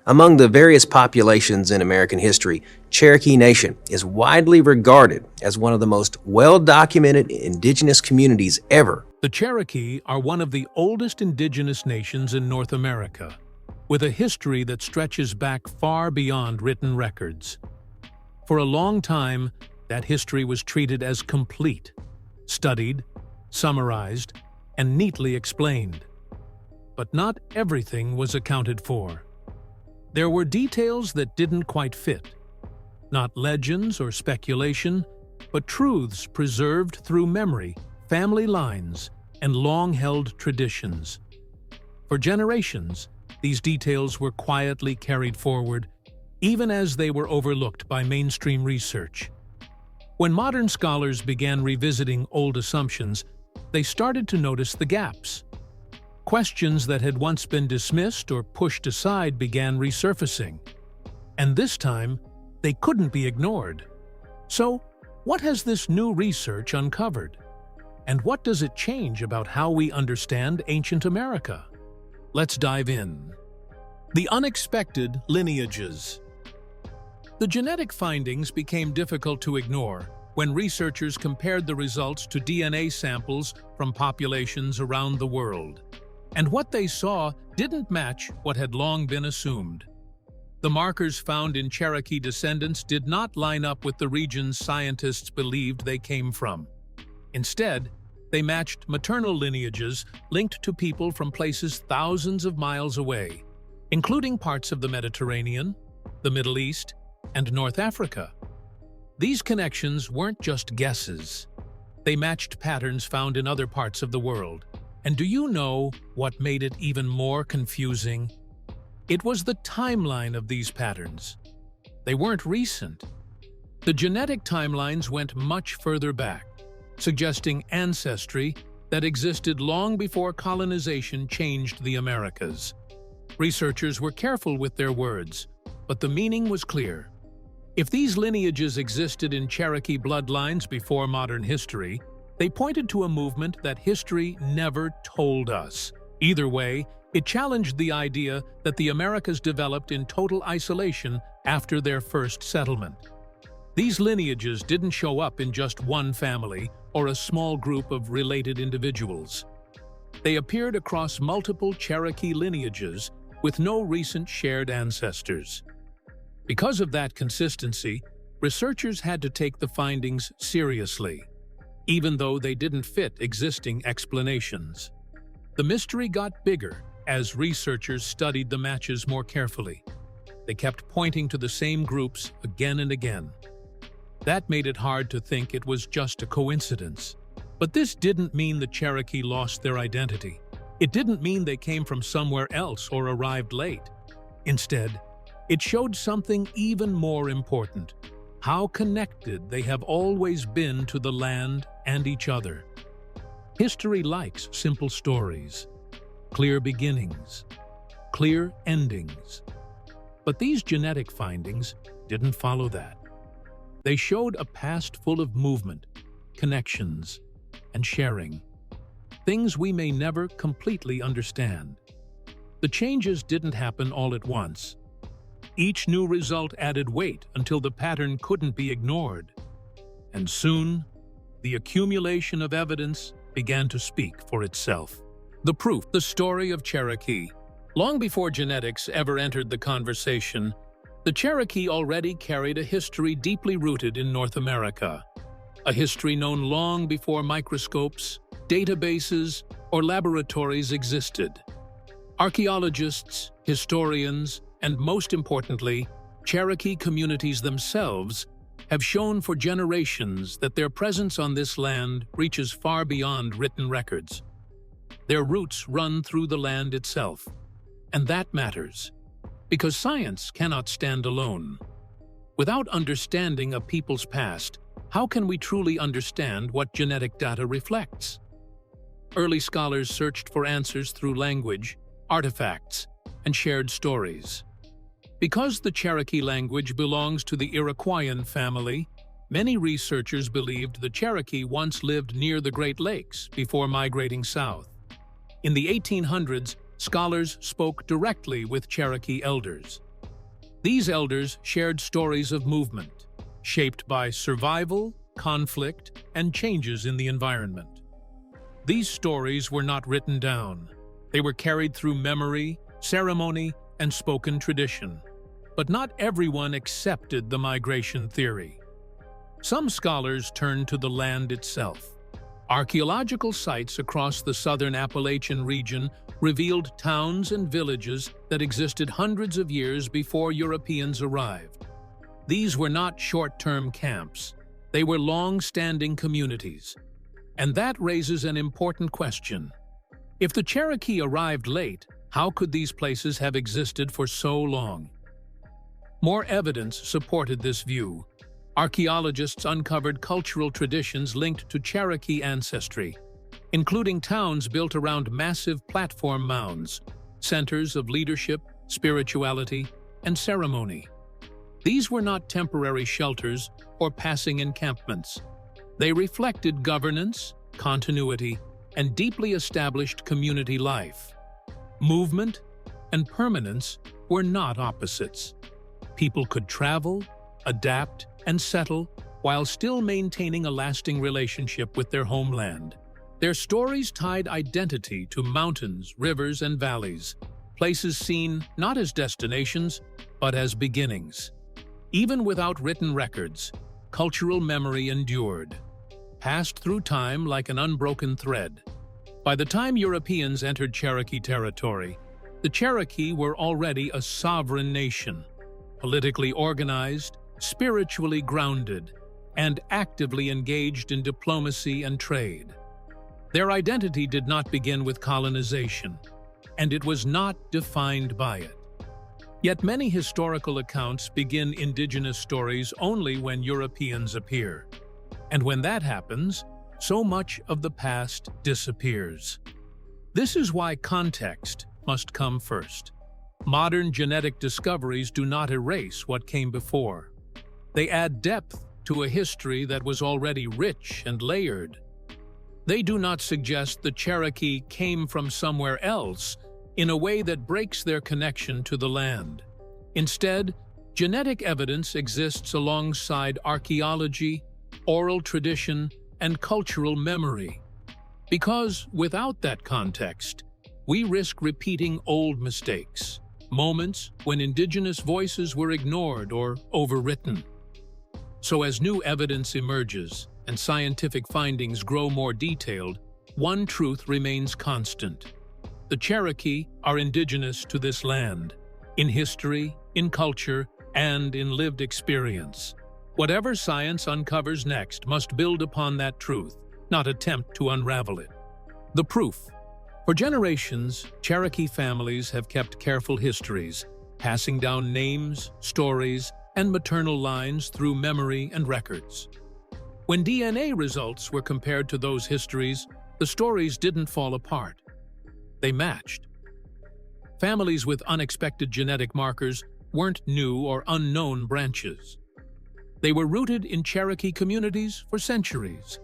Among the various populations in American history, Cherokee Nation is widely regarded as one of the most well-documented indigenous communities ever. The Cherokee are one of the oldest indigenous nations in North America, with a history that stretches back far beyond written records. For a long time, that history was treated as complete, studied, summarized, and neatly explained. But not everything was accounted for. There were details that didn't quite fit. Not legends or speculation, but truths preserved through memory, family lines, and long-held traditions. For generations, these details were quietly carried forward, even as they were overlooked by mainstream research. When modern scholars began revisiting old assumptions, they started to notice the gaps. Questions that had once been dismissed or pushed aside began resurfacing. And this time, they couldn't be ignored. So, what has this new research uncovered? And what does it change about how we understand ancient America? Let's dive in. The unexpected lineages. The genetic findings became difficult to ignore when researchers compared the results to DNA samples from populations around the world. And what they saw didn't match what had long been assumed. The markers found in Cherokee descendants did not line up with the regions scientists believed they came from. Instead, they matched maternal lineages linked to people from places thousands of miles away, including parts of the Mediterranean, the Middle East, and North Africa. These connections weren't just guesses. They matched patterns found in other parts of the world. And do you know what made it even more confusing? It was the timeline of these patterns. They weren't recent. The genetic timelines went much further back, suggesting ancestry that existed long before colonization changed the Americas. Researchers were careful with their words, but the meaning was clear. If these lineages existed in Cherokee bloodlines before modern history, they pointed to a movement that history never told us. Either way, it challenged the idea that the Americas developed in total isolation after their first settlement. These lineages didn't show up in just one family or a small group of related individuals. They appeared across multiple Cherokee lineages with no recent shared ancestors. Because of that consistency, researchers had to take the findings seriously, even though they didn't fit existing explanations. The mystery got bigger as researchers studied the matches more carefully. They kept pointing to the same groups again and again. That made it hard to think it was just a coincidence. But this didn't mean the Cherokee lost their identity. It didn't mean they came from somewhere else or arrived late. Instead, it showed something even more important: how connected they have always been to the land and each other. History likes simple stories, clear beginnings, clear endings. But these genetic findings didn't follow that. They showed a past full of movement, connections, and sharing, things we may never completely understand. The changes didn't happen all at once. Each new result added weight until the pattern couldn't be ignored. And soon, the accumulation of evidence began to speak for itself. The proof, the story of Cherokee. Long before genetics ever entered the conversation, the Cherokee already carried a history deeply rooted in North America. A history known long before microscopes, databases, or laboratories existed. Archaeologists, historians, and most importantly, Cherokee communities themselves have shown for generations that their presence on this land reaches far beyond written records. Their roots run through the land itself, and that matters, because science cannot stand alone. Without understanding a people's past, how can we truly understand what genetic data reflects? Early scholars searched for answers through language, artifacts, and shared stories. Because the Cherokee language belongs to the Iroquoian family, many researchers believed the Cherokee once lived near the Great Lakes before migrating south. In the 1800s, scholars spoke directly with Cherokee elders. These elders shared stories of movement, shaped by survival, conflict, and changes in the environment. These stories were not written down. They were carried through memory, ceremony, and spoken tradition. But not everyone accepted the migration theory. Some scholars turned to the land itself. Archaeological sites across the southern Appalachian region revealed towns and villages that existed hundreds of years before Europeans arrived. These were not short-term camps. They were long-standing communities. And that raises an important question. If the Cherokee arrived late, how could these places have existed for so long? More evidence supported this view. Archaeologists uncovered cultural traditions linked to Cherokee ancestry, including towns built around massive platform mounds, centers of leadership, spirituality, and ceremony. These were not temporary shelters or passing encampments. They reflected governance, continuity, and deeply established community life. Movement and permanence were not opposites. People could travel, adapt, and settle while still maintaining a lasting relationship with their homeland. Their stories tied identity to mountains, rivers, and valleys, places seen not as destinations, but as beginnings. Even without written records, cultural memory endured, passed through time like an unbroken thread. By the time Europeans entered Cherokee territory, the Cherokee were already a sovereign nation, politically organized, spiritually grounded, and actively engaged in diplomacy and trade. Their identity did not begin with colonization, and it was not defined by it. Yet many historical accounts begin indigenous stories only when Europeans appear. And when that happens, so much of the past disappears. This is why context must come first. Modern genetic discoveries do not erase what came before. They add depth to a history that was already rich and layered. They do not suggest the Cherokee came from somewhere else in a way that breaks their connection to the land. Instead, genetic evidence exists alongside archaeology, oral tradition, and cultural memory. Because without that context, we risk repeating old mistakes, moments when indigenous voices were ignored or overwritten. So as new evidence emerges and scientific findings grow more detailed, one truth remains constant. The Cherokee are indigenous to this land, in history, in culture, and in lived experience. Whatever science uncovers next must build upon that truth, not attempt to unravel it. The proof. For generations, Cherokee families have kept careful histories, passing down names, stories, and maternal lines through memory and records. When DNA results were compared to those histories, the stories didn't fall apart. They matched. Families with unexpected genetic markers weren't new or unknown branches. They were rooted in Cherokee communities for centuries.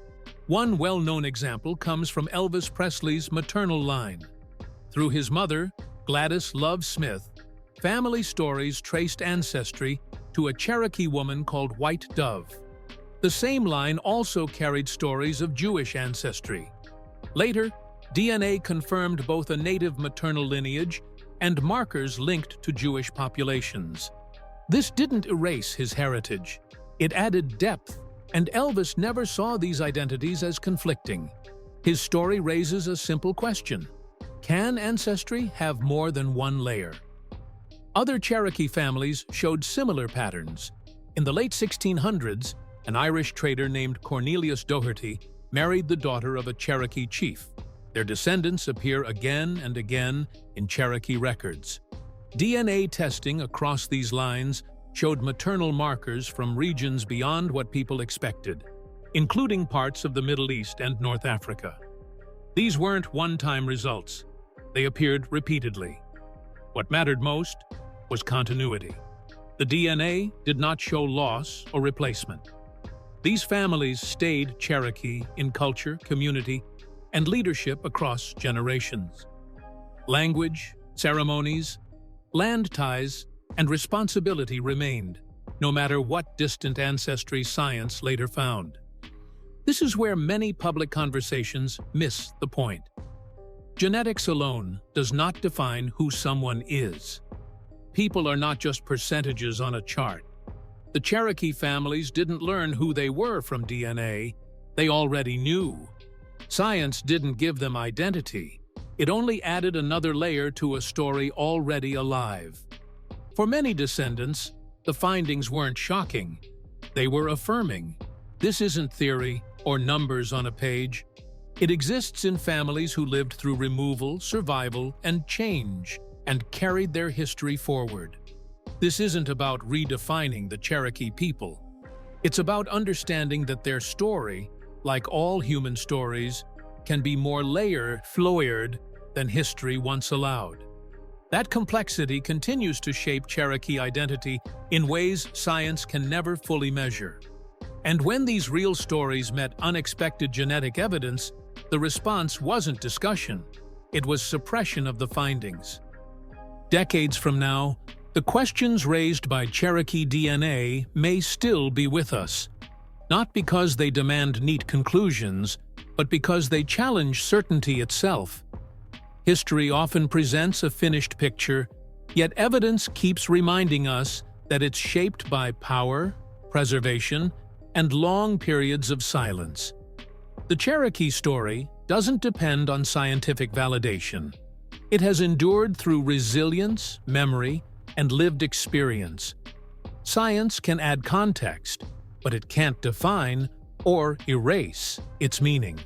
One well-known example comes from Elvis Presley's maternal line. Through his mother, Gladys Love Smith, family stories traced ancestry to a Cherokee woman called White Dove. The same line also carried stories of Jewish ancestry. Later, DNA confirmed both a native maternal lineage and markers linked to Jewish populations. This didn't erase his heritage. It added depth, and Elvis never saw these identities as conflicting. His story raises a simple question: can ancestry have more than one layer? Other Cherokee families showed similar patterns. In the late 1600s, an Irish trader named Cornelius Doherty married the daughter of a Cherokee chief. Their descendants appear again and again in Cherokee records. DNA testing across these lines showed maternal markers from regions beyond what people expected, including parts of the Middle East and North Africa. These weren't one-time results. They appeared repeatedly. What mattered most was continuity. The DNA did not show loss or replacement. These families stayed Cherokee in culture, community, and leadership across generations. Language, ceremonies, land ties, and responsibility remained, no matter what distant ancestry science later found. This is where many public conversations miss the point. Genetics alone does not define who someone is. People are not just percentages on a chart. The Cherokee families didn't learn who they were from DNA. They already knew. Science didn't give them identity. It only added another layer to a story already alive. For many descendants, the findings weren't shocking. They were affirming. This isn't theory or numbers on a page. It exists in families who lived through removal, survival, and change, and carried their history forward. This isn't about redefining the Cherokee people. It's about understanding that their story, like all human stories, can be more layered than history once allowed. That complexity continues to shape Cherokee identity in ways science can never fully measure. And when these real stories met unexpected genetic evidence, the response wasn't discussion. It was suppression of the findings. Decades from now, the questions raised by Cherokee DNA may still be with us, not because they demand neat conclusions, but because they challenge certainty itself. History often presents a finished picture, yet evidence keeps reminding us that it's shaped by power, preservation, and long periods of silence. The Cherokee story doesn't depend on scientific validation. It has endured through resilience, memory, and lived experience. Science can add context, but it can't define or erase its meaning.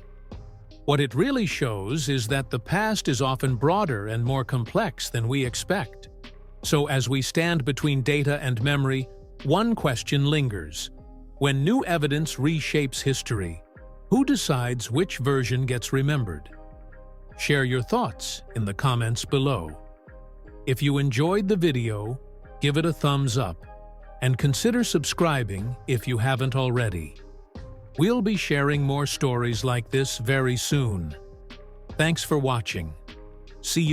What it really shows is that the past is often broader and more complex than we expect. So as we stand between data and memory, one question lingers. When new evidence reshapes history, who decides which version gets remembered? Share your thoughts in the comments below. If you enjoyed the video, give it a thumbs up and consider subscribing if you haven't already. We'll be sharing more stories like this very soon. Thanks for watching. See you.